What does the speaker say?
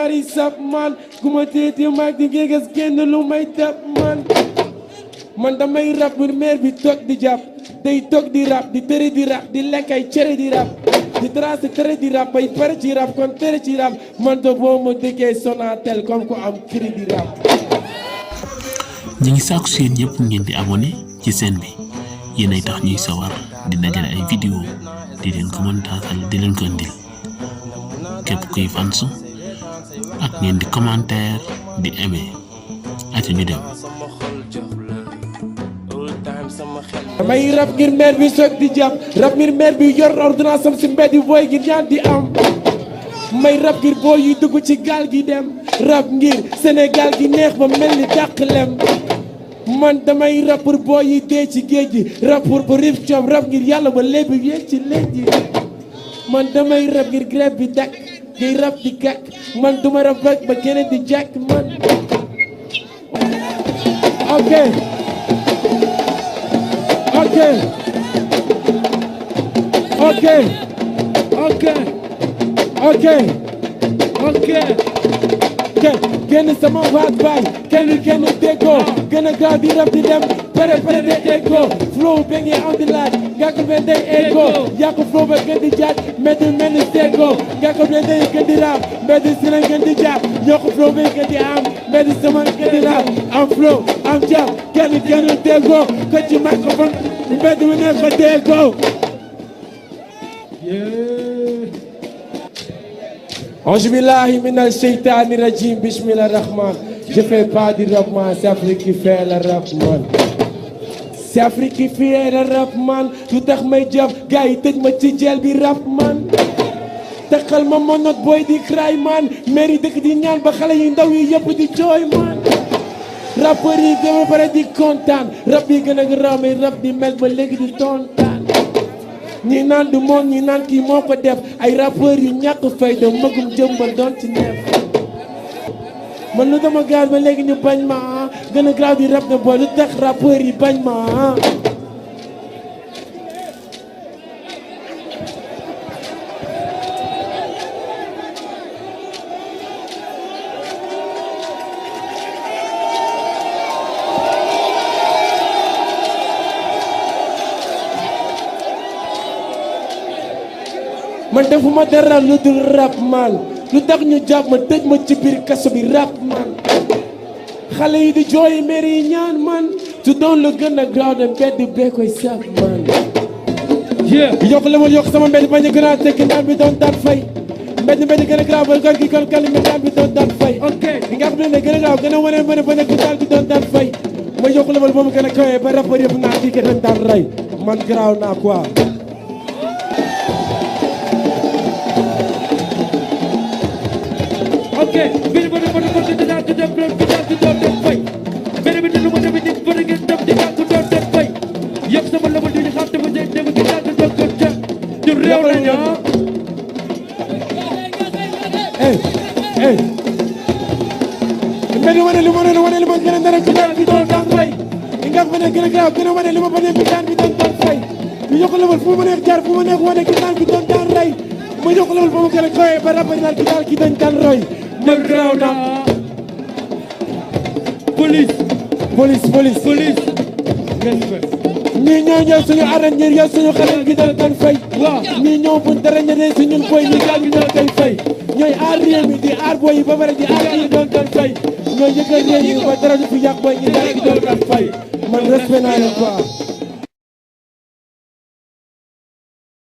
Ari sap man ku ma téeti mag di géegas génn lu may tab man damay rap bir meer bi toog di jàpp day toog di rap di tëri di rap di lekk ay cere di rap di tracé tere di rap ay pare ci rap kon tere ci rap man to boo ma déggee Sonatel comme ko am cri di rap. ñi ngi sàkku seen ñëpp ngeen di abonné ci chaîne bi yéenay tax ñuy sawar di dajale ay vidéo di leen ko montaasal di leen ko indil képp kuy fans ak ngeen di commentaire di aimer ati ñu dem. damay rap ngir meer bi soog di jàpp rap ngir meer bi yor ordonnance am si mbedd booy gi ñaan di am may rap ngir booy yi dugg ci gaal gi dem rap ngir Sénégal gi neex ba mel ni dàq lem man damay rap pour booy yi dee ci géej gi rap pour ba rif coom rap ngir yàlla ba léegi yéeg ci léeg ji man damay rap ngir grève bi dakk ngay rap di gàkk man duma rap rek ba keneen di jàkk man ok ok ok ok ok ok génn sama waat baay kenn déggoo gën a gaaw di rap di dem pare de déggoo flow be ngi am di laaj nga ko ben day ego yaa ko flow ba gën di jaaj mel ni seego nga ko ben day gën di rap mel ni sina gën di jaaj ñoo ko flow be gën di am mel ni sama gën di rap am flow am jaaj kenn déggoo ko ci microphone mbedd mi ne ko déggoo Auzu billahi mina sheytaani rajim bismillah rahman je fais pas du rap man c'est Afrique qui fait le rap man c'est Afrique qui fait le rap man lu tax may jàpp gars yi tëj ma ci jeel bi rap man taxal ma monot boy di cry man mairie dëkk di ñaan ba xale yi ndaw yi yëpp di jooy man rappeur yi gën a pare di kontaan rap yi gën a raw mais rap di mel ba léegi di tontaan ñi naan du moom ñi naan kii moo ko def ay rappeurs yu ñàkk fayda magum jëmbal doon ci neef man lu dama gaal ba léegi ñu bañ ma gën a graaw di rap ne booy lu tax rappeurs yi bañ ma man defuma dara lu dul rap man lu tax ñu jàpp ma tëj ma ci biir kaso bi rap man xale yi di jooy mairie yi ñaan man su doon lu gën a gaaw de mbedd bee koy saf man yokk la ma yokk sama mbedd bañ a gën a tekki naan bi doon daan fay mbedd gën a graaw ba góor gi kon kali mi naan bi doon daan fay li nga xam ne gën a graaw gën a wane mën a bañ a guddaal bi doon daan fay ma yokk la ma ba mu gën a kawee ba rapport yëpp naa kii dañ daan rey man graaw naa quoi ok bini bani bani bani dina tu dem blok dina tu do dem fay bini bini lu ma dem nit bani ngeen dem dina tu do dem fay yëpp sama level du ñu xam te ma dem dem dina tu do ko dem du réew la ñu mbedd wane li ma gën a dara ci dara bi doon daan fay nga fa ne gën a graaw gën a wane li ma bañ a bi doon daan fay ñu yokk level fu ma neex jaar fu ma neex wane ki daan bi doon daan rey ma yokk level ba mu gën a koy ba rappel daal ki dañ daan roy man graaw na police ñii ñoo ñëw suñu arène ngir yow suñu xarit gi daan fay waaw ñii ñëw buñ dara ñeneen si ñun boy ñi gaal gi doon koy fay ñooy aar réew mi di aar boy yi ba pare di aar ñi doon fay ñooy yëgal réew mi ba dara ñu fi yàq boy ñi gaal gi doon fay man respect naa leen quoi